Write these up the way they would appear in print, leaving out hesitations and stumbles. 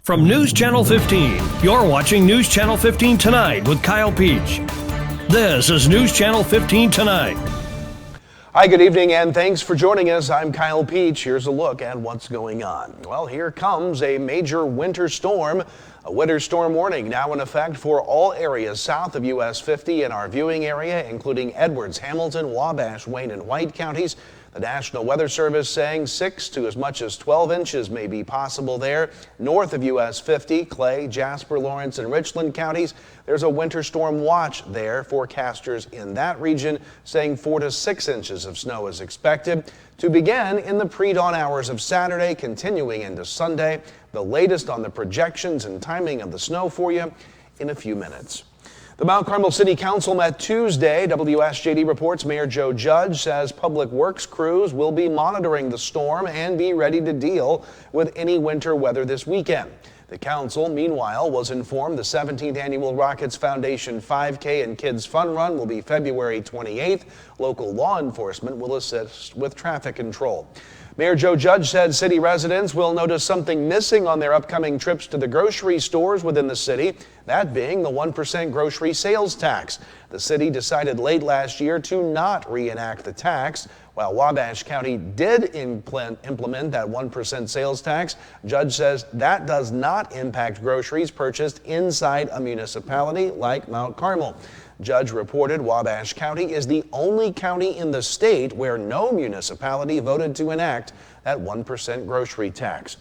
From News Channel 15, you're watching News Channel 15 Tonight with Kyle Peach. This is News Channel 15 Tonight. Hi, good evening, and thanks for joining us. I'm Kyle Peach. Here's a look at what's going on. Well, here comes a major winter storm. A winter storm warning now in effect for all areas south of US 50 in our viewing area, including Edwards, Hamilton, Wabash, Wayne, and White counties. The National Weather Service saying 6 to as much as 12 inches may be possible there. North of US 50, Clay, Jasper, Lawrence, and Richland counties, there's a winter storm watch there. Forecasters in that region saying 4 to 6 inches of snow is expected to begin in the pre-dawn hours of Saturday, continuing into Sunday. The latest on the projections and timing of the snow for you in a few minutes. The Mount Carmel City Council met Tuesday. WSJD reports Mayor Joe Judge says public works crews will be monitoring the storm and be ready to deal with any winter weather this weekend. The council, meanwhile, was informed the 17th Annual Rockets Foundation 5K and Kids Fun Run will be February 28th. Local law enforcement will assist with traffic control. Mayor Joe Judge said city residents will notice something missing on their upcoming trips to the grocery stores within the city, that being the 1% grocery sales tax. The city decided late last year to not reenact the tax. While Wabash County did implement that 1% sales tax, Judge says that does not impact groceries purchased inside a municipality like Mount Carmel. Judge reported Wabash County is the only county in the state where no municipality voted to enact that 1% grocery tax.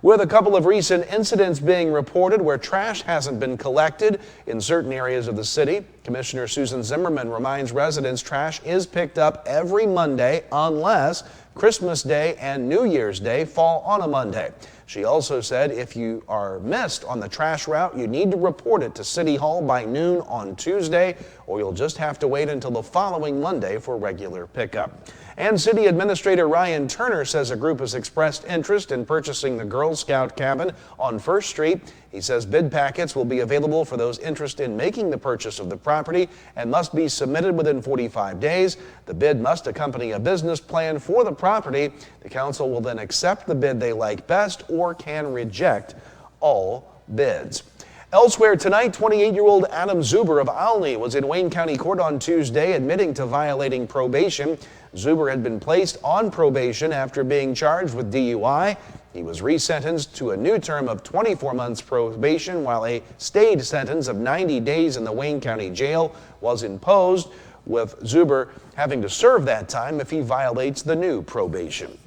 With a couple of recent incidents being reported where trash hasn't been collected in certain areas of the city, Commissioner Susan Zimmerman reminds residents trash is picked up every Monday unless Christmas Day and New Year's Day fall on a Monday. She also said if you are missed on the trash route, you need to report it to City Hall by noon on Tuesday, or you'll just have to wait until the following Monday for regular pickup. And City Administrator Ryan Turner says a group has expressed interest in purchasing the Girl Scout cabin on First Street. He says bid packets will be available for those interested in making the purchase of the property and must be submitted within 45 days. The bid must accompany a business plan for the property. The council will then accept the bid they like best or can reject all bids. Elsewhere tonight, 28-year-old Adam Zuber of Olney was in Wayne County Court on Tuesday admitting to violating probation. Zuber had been placed on probation after being charged with DUI. He was resentenced to a new term of 24 months probation while a stayed sentence of 90 days in the Wayne County Jail was imposed, with Zuber having to serve that time if he violates the new probation.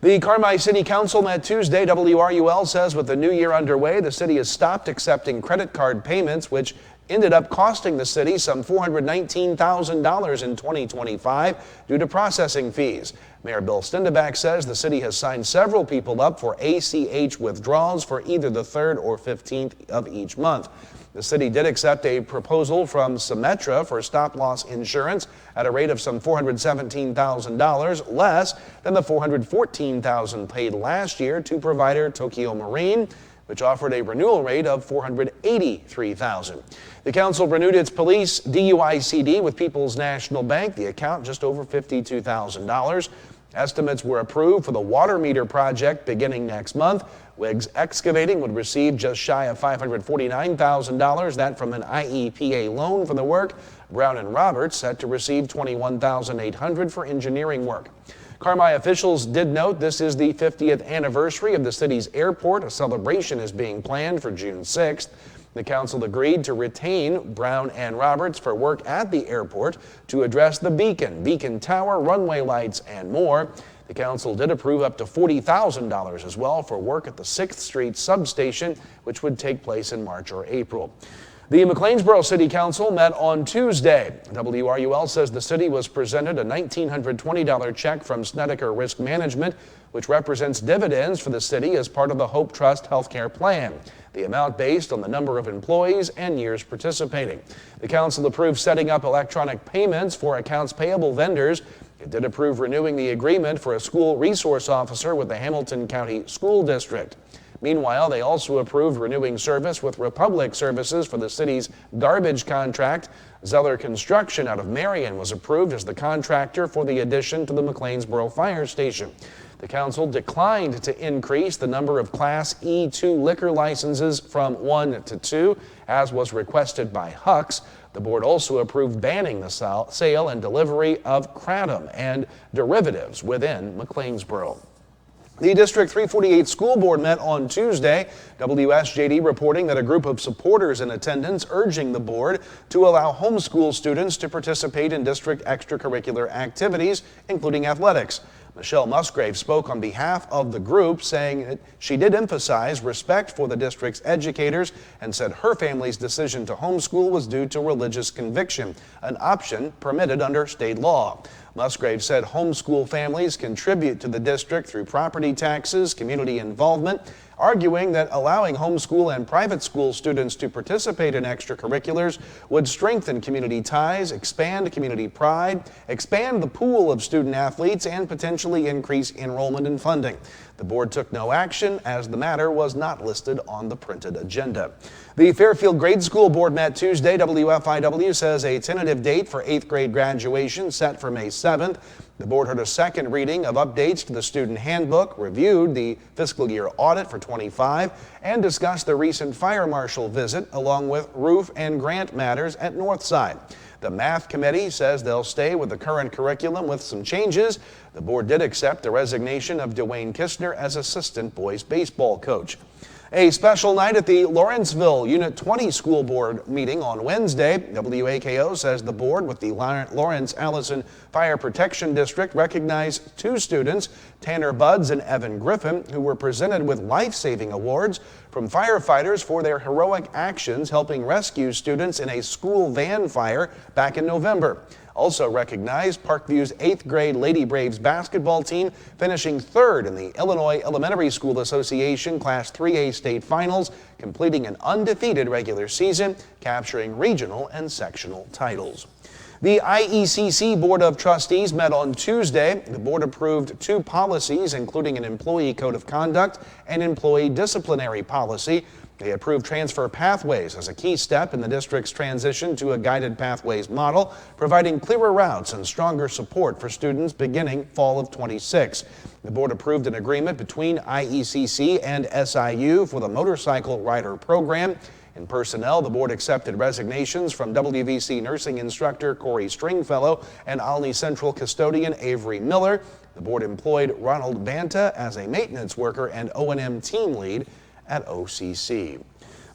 The Carmi City Council met Tuesday. WRUL says with the new year underway, the city has stopped accepting credit card payments, which ended up costing the city some $419,000 in 2025 due to processing fees. Mayor Bill Stindebach says the city has signed several people up for ACH withdrawals for either the 3rd or 15th of each month. The city did accept a proposal from Symetra for stop-loss insurance at a rate of some $417,000, less than the $414,000 paid last year to provider Tokyo Marine, which offered a renewal rate of $483,000. The council renewed its police DUI CD with People's National Bank, the account just over $52,000. Estimates were approved for the water meter project beginning next month. Wiggs Excavating would receive just shy of $549,000, that from an IEPA loan for the work. Brown and Roberts set to receive $21,800 for engineering work. Carmi officials did note this is the 50th anniversary of the city's airport. A celebration is being planned for June 6th. The council agreed to retain Brown and Roberts for work at the airport to address the beacon tower, runway lights, and more. The council did approve up to $40,000 as well for work at the 6th Street substation, which would take place in March or April. The McLeansboro City Council met on Tuesday. WRUL says the city was presented a $1,920 check from Snedeker Risk Management, which represents dividends for the city as part of the Hope Trust healthcare plan. The amount based on the number of employees and years participating. The council approved setting up electronic payments for accounts payable vendors. It did approve renewing the agreement for a school resource officer with the Hamilton County School District. Meanwhile, they also approved renewing service with Republic Services for the city's garbage contract. Zeller Construction out of Marion was approved as the contractor for the addition to the McLeansboro Fire Station. The council declined to increase the number of Class E2 liquor licenses from 1 to 2, as was requested by Huck's. The board also approved banning the sale and delivery of kratom and derivatives within McLeansboro. The District 348 School Board met on Tuesday. WSJD reporting that a group of supporters in attendance urging the board to allow homeschool students to participate in district extracurricular activities, including athletics. Michelle Musgrave spoke on behalf of the group, saying that she did emphasize respect for the district's educators and said her family's decision to homeschool was due to religious conviction, an option permitted under state law. Musgrave said homeschool families contribute to the district through property taxes, community involvement, arguing that allowing homeschool and private school students to participate in extracurriculars would strengthen community ties, expand community pride, expand the pool of student athletes, and potentially increase enrollment and funding. The board took no action as the matter was not listed on the printed agenda. The Fairfield Grade School Board met Tuesday. WFIW says a tentative date for 8th grade graduation set for May 7th. The board heard a second reading of updates to the student handbook, reviewed the fiscal year audit for 25, and discussed the recent fire marshal visit along with roof and grant matters at Northside. The math committee says they'll stay with the current curriculum with some changes. The board did accept the resignation of Dwayne Kistner as assistant boys baseball coach. A special night at the Lawrenceville Unit 20 School Board meeting on Wednesday. WAKO says the board with the Lawrence Allison Fire Protection District recognized 2 students, Tanner Buds and Evan Griffin, who were presented with life-saving awards from firefighters for their heroic actions helping rescue students in a school van fire back in November. Also recognized, Parkview's 8th grade Lady Braves basketball team, finishing 3rd in the Illinois Elementary School Association Class 3A state finals, completing an undefeated regular season, capturing regional and sectional titles. The IECC Board of Trustees met on Tuesday. The board approved 2 policies, including an employee code of conduct and employee disciplinary policy. They approved transfer pathways as a key step in the district's transition to a guided pathways model, providing clearer routes and stronger support for students beginning fall of 26. The board approved an agreement between IECC and SIU for the motorcycle rider program. In personnel, the board accepted resignations from WVC nursing instructor Corey Stringfellow and Olney Central custodian Avery Miller. The board employed Ronald Banta as a maintenance worker and O&M team lead at OCC.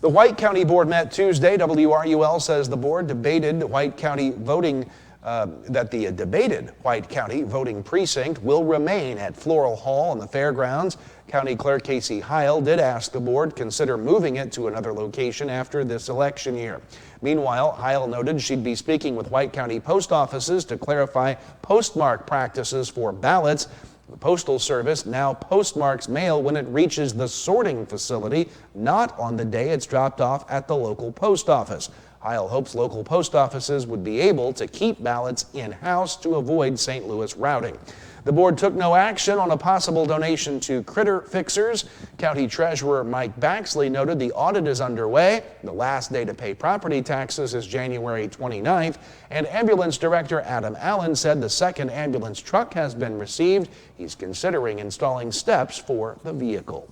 The White County Board met Tuesday. WRUL says the board debated White County voting that the debated White County voting precinct will remain at Floral Hall on the fairgrounds. County Clerk Casey Heil did ask the board consider moving it to another location after this election year. Meanwhile, Heil noted she'd be speaking with White County post offices to clarify postmark practices for ballots. The Postal Service now postmarks mail when it reaches the sorting facility, not on the day it's dropped off at the local post office. Heil hopes local post offices would be able to keep ballots in-house to avoid St. Louis routing. The board took no action on a possible donation to Critter Fixers. County Treasurer Mike Baxley noted the audit is underway. The last day to pay property taxes is January 29th. And Ambulance Director Adam Allen said the second ambulance truck has been received. He's considering installing steps for the vehicle.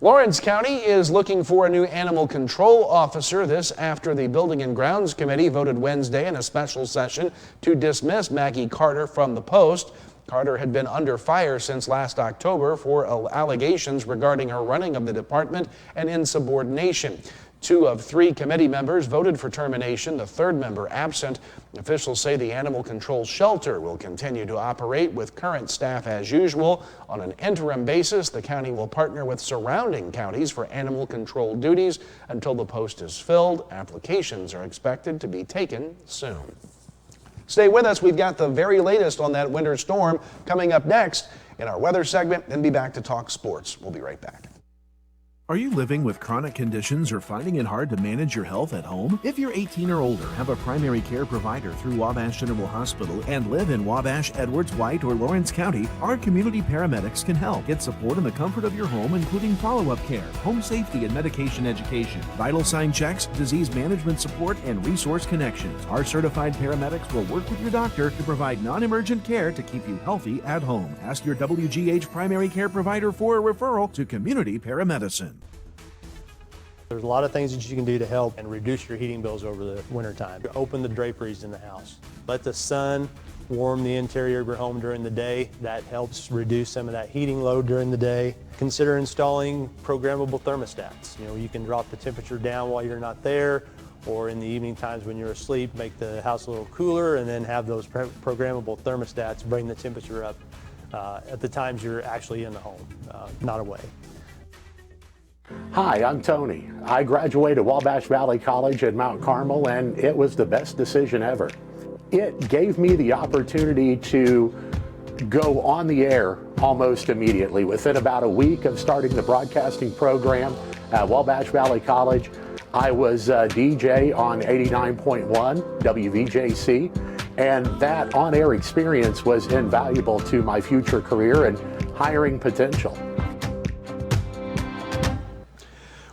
Lawrence County is looking for a new animal control officer. This after the Building and Grounds Committee voted Wednesday in a special session to dismiss Maggie Carter from the post. Carter had been under fire since last October for allegations regarding her running of the department and insubordination. 2 of 3 committee members voted for termination, the 3rd member absent. Officials say the animal control shelter will continue to operate with current staff as usual. On an interim basis, the county will partner with surrounding counties for animal control duties until the post is filled. Applications are expected to be taken soon. Stay with us. We've got the very latest on that winter storm coming up next in our weather segment, then be back to talk sports. We'll be right back. Are you living with chronic conditions or finding it hard to manage your health at home? If you're 18 or older, have a primary care provider through Wabash General Hospital, and live in Wabash, Edwards, White, or Lawrence County, our community paramedics can help. Get support in the comfort of your home, including follow-up care, home safety and medication education, vital sign checks, disease management support, and resource connections. Our certified paramedics will work with your doctor to provide non-emergent care to keep you healthy at home. Ask your WGH primary care provider for a referral to community paramedicine. There's a lot of things that you can do to help and reduce your heating bills over the wintertime. Open the draperies in the house. Let the sun warm the interior of your home during the day. That helps reduce some of that heating load during the day. Consider installing programmable thermostats. You can drop the temperature down while you're not there, or in the evening times when you're asleep, make the house a little cooler, and then have those programmable thermostats bring the temperature up at the times you're actually in the home, not away. Hi, I'm Tony. I graduated Wabash Valley College in Mount Carmel, and it was the best decision ever. It gave me the opportunity to go on the air almost immediately. Within about a week of starting the broadcasting program at Wabash Valley College, I was a DJ on 89.1 WVJC, and that on-air experience was invaluable to my future career and hiring potential.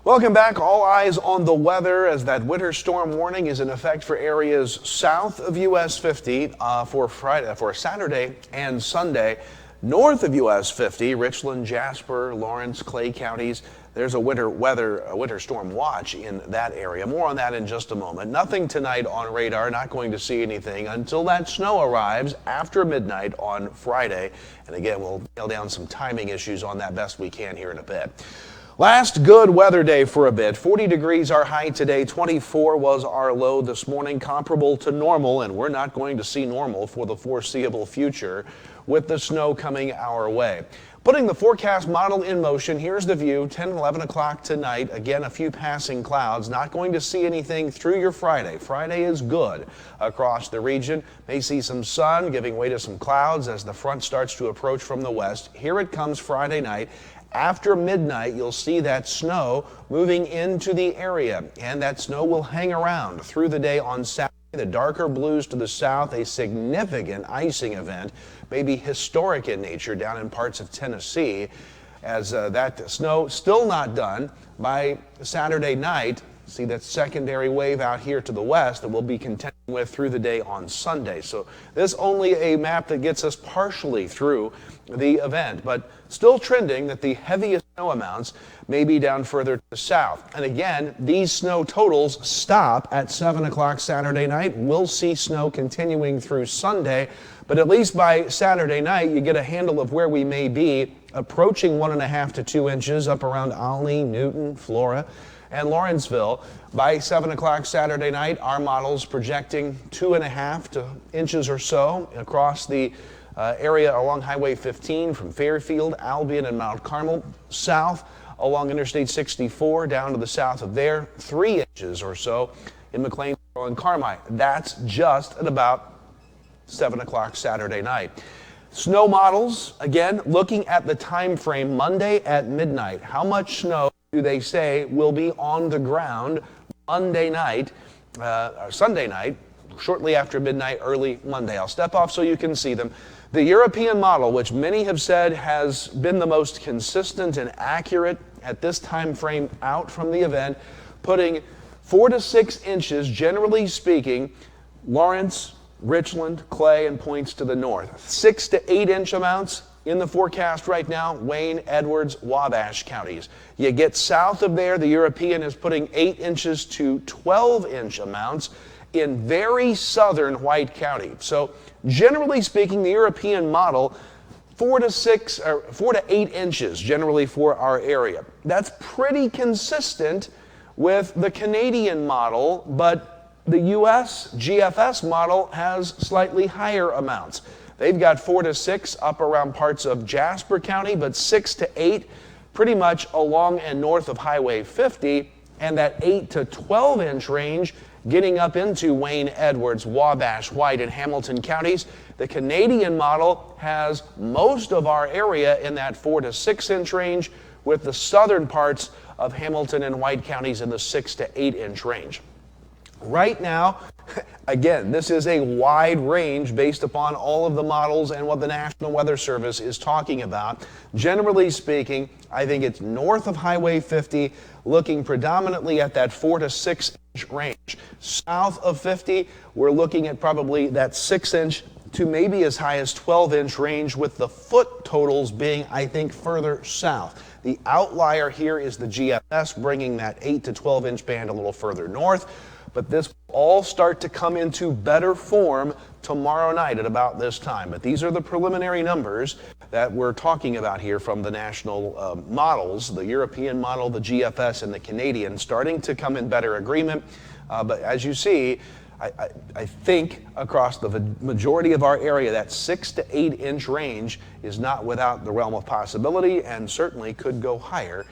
Welcome back. All eyes on the weather as that winter storm warning is in effect for areas south of US 50 for Saturday and Sunday. North of US 50, Richland, Jasper, Lawrence, Clay counties, there's a winter storm watch in that area. More on that in just a moment. Nothing tonight on radar, not going to see anything until that snow arrives after midnight on Friday. And again, we'll nail down some timing issues on that best we can here in a bit. Last good weather day for a bit. 40 degrees our high today, 24 was our low this morning, comparable to normal, and we're not going to see normal for the foreseeable future with the snow coming our way. Putting the forecast model in motion, here's the view, 10, 11 o'clock tonight. Again, a few passing clouds. Not going to see anything through your Friday. Friday is good across the region. May see some sun giving way to some clouds as the front starts to approach from the west. Here it comes Friday night. After midnight, you'll see that snow moving into the area, and that snow will hang around through the day on Saturday. The darker blues to the south, a significant icing event, maybe historic in nature down in parts of Tennessee, as that snow still not done by Saturday night. See that secondary wave out here to the west that we'll be contending with through the day on Sunday. So this only a map that gets us partially through the event, but still trending that the heaviest snow amounts may be down further to the south. And again, these snow totals stop at 7 o'clock Saturday night. We'll see snow continuing through Sunday, but at least by Saturday night, you get a handle of where we may be, approaching 1.5 to 2 inches up around Olney, Newton, Flora, and Lawrenceville. By 7 o'clock Saturday night, our model's projecting 2.5 inches or so across the area along Highway 15 from Fairfield, Albion, and Mount Carmel, south along Interstate 64 down to the south of there, 3 inches or so in McLeansboro and Carmi. That's just at about 7 o'clock Saturday night. Snow models, again, looking at the time frame Monday at midnight. How much snow do they say will be on the ground Monday night, or Sunday night, shortly after midnight, early Monday? I'll step off so you can see them. The European model, which many have said has been the most consistent and accurate at this time frame out from the event, putting 4 to 6 inches, generally speaking, Lawrence, Richland, Clay, and points to the north. 6 to 8 inch amounts in the forecast right now, Wayne, Edwards, Wabash counties. You get south of there, the European is putting 8 inches to 12 inch amounts in very southern White County. So generally speaking, the European model, 4 to 8 inches generally for our area. That's pretty consistent with the Canadian model, but the US GFS model has slightly higher amounts. They've got 4 to 6 up around parts of Jasper County, but 6 to 8 pretty much along and north of Highway 50, and that 8 to 12 inch range getting up into Wayne, Edwards, Wabash, White, and Hamilton counties. The Canadian model has most of our area in that 4 to 6 inch range, with the southern parts of Hamilton and White counties in the 6 to 8 inch range. Right now, again, this is a wide range based upon all of the models and what the National Weather Service is talking about. Generally speaking, I think it's north of Highway 50, looking predominantly at that 4 to 6 inch range. South of 50, we're looking at probably that 6 inch to maybe as high as 12 inch range, with the foot totals being, I think, further south. The outlier here is the GFS, bringing that 8 to 12 inch band a little further north. But this will all start to come into better form tomorrow night at about this time. But these are the preliminary numbers that we're talking about here from the national models, the European model, the GFS, and the Canadian, starting to come in better agreement. But as you see, I think across the majority of our area, that 6 to 8 inch range is not without the realm of possibility, and certainly could go higher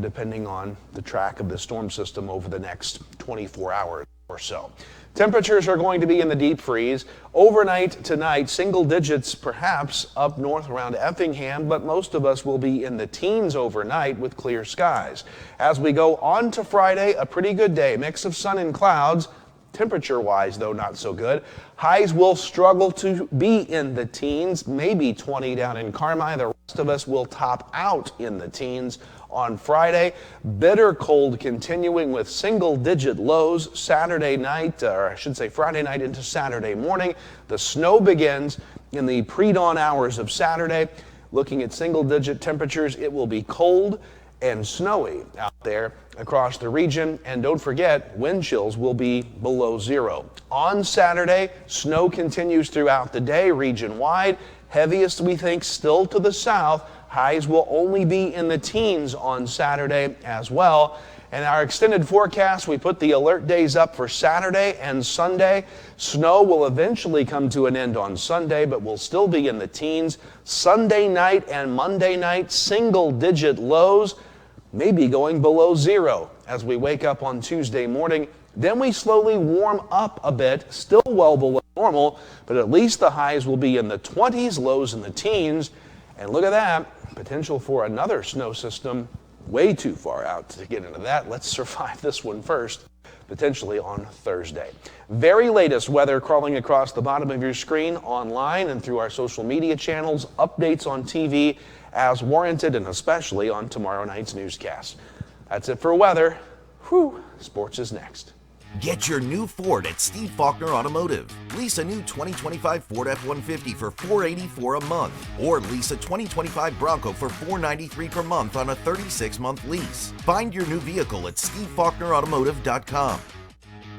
depending on the track of the storm system over the next 24 hours or so. Temperatures are going to be in the deep freeze. Overnight tonight, single digits perhaps up north around Effingham, but most of us will be in the teens overnight with clear skies. As we go on to Friday, a pretty good day, mix of sun and clouds. Temperature-wise, though, not so good. Highs will struggle to be in the teens, maybe 20 down in Carmi. The rest of us will top out in the teens on Friday. Bitter cold continuing with single-digit lows Saturday night, or I should say Friday night into Saturday morning. The snow begins in the pre-dawn hours of Saturday. Looking at single-digit temperatures, it will be cold and snowy out there across the region, and don't forget, wind chills will be below zero. On Saturday, snow continues throughout the day region-wide. Heaviest, we think, still to the south. Highs will only be in the teens on Saturday as well. And our extended forecast, we put the alert days up for Saturday and Sunday. Snow will eventually come to an end on Sunday, but will still be in the teens. Sunday night and Monday night, single-digit lows, maybe going below zero as we wake up on Tuesday morning. Then we slowly warm up a bit, still well below normal, but at least the highs will be in the 20s, lows in the teens. And look at that, potential for another snow system way too far out to get into that. Let's survive this one first, potentially on Thursday. Very latest weather crawling across the bottom of your screen, online and through our social media channels, updates on TV as warranted, and especially on tomorrow night's newscast. That's it for weather. Whew, sports is next. Get your new Ford at Steve Faulkner Automotive. Lease a new 2025 Ford F-150 for $484 a month, or lease a 2025 Bronco for $493 per month on a 36-month lease. Find your new vehicle at SteveFaulknerAutomotive.com.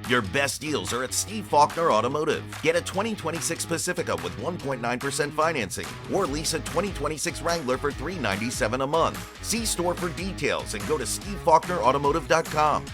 Your best deals are at Steve Faulkner Automotive. Get a 2026 Pacifica with 1.9% financing, or lease a 2026 Wrangler for $397 a month. See store for details and go to SteveFaulknerAutomotive.com.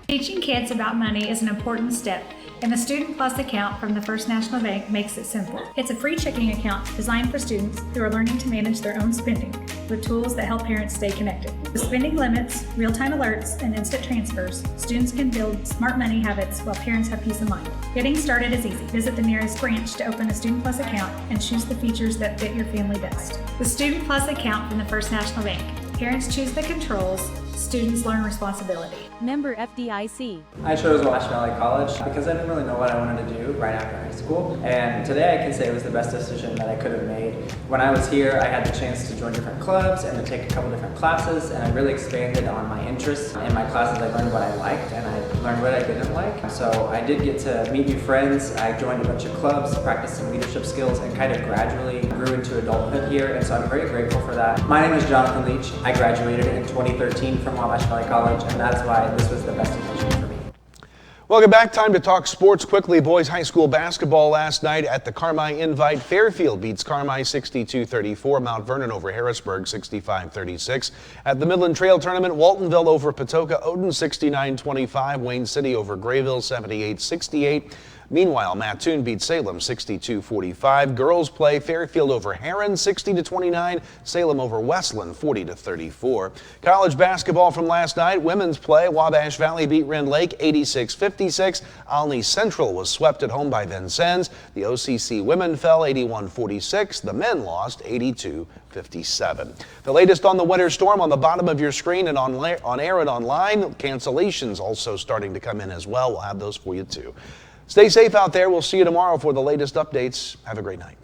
Teaching kids about money is an important step, and the Student Plus account from the First National Bank makes it simple. It's a free checking account designed for students who are learning to manage their own spending with tools that help parents stay connected. With spending limits, real-time alerts, and instant transfers, students can build smart money habits while parents have peace of mind. Getting started is easy. Visit the nearest branch to open a Student Plus account and choose the features that fit your family best. The Student Plus account from the First National Bank. Parents choose the controls, students learn responsibility. Member FDIC. I chose Wabash Valley College because I didn't really know what I wanted to do right after high school. And today I can say it was the best decision that I could have made. When I was here, I had the chance to join different clubs and to take a couple different classes, and I really expanded on my interests. In my classes, I learned what I liked and I learned what I didn't like. So I did get to meet new friends. I joined a bunch of clubs, practiced some leadership skills, and kind of gradually grew into adulthood here. And so I'm very grateful for that. My name is Jonathan Leach. I graduated in 2013 from Wabash Valley College, and that's why this was the best decision for me. Welcome back. Time to talk sports quickly. Boys high school basketball last night at the Carmi Invite. Fairfield beats Carmi 62-34. Mount Vernon over Harrisburg 65-36. At the Midland Trail Tournament, Waltonville over Patoka Odin 69-25. Wayne City over Grayville 78-68. Meanwhile, Mattoon beat Salem 62-45. Girls play Fairfield over Heron 60-29. Salem over Westland 40-34. College basketball from last night. Women's play. Wabash Valley beat Rend Lake 86-56. Olney Central was swept at home by Vincennes. The OCC women fell 81-46. The men lost 82-57. The latest on the winter storm on the bottom of your screen and on air and online. Cancellations also starting to come in as well. We'll have those for you too. Stay safe out there. We'll see you tomorrow for the latest updates. Have a great night.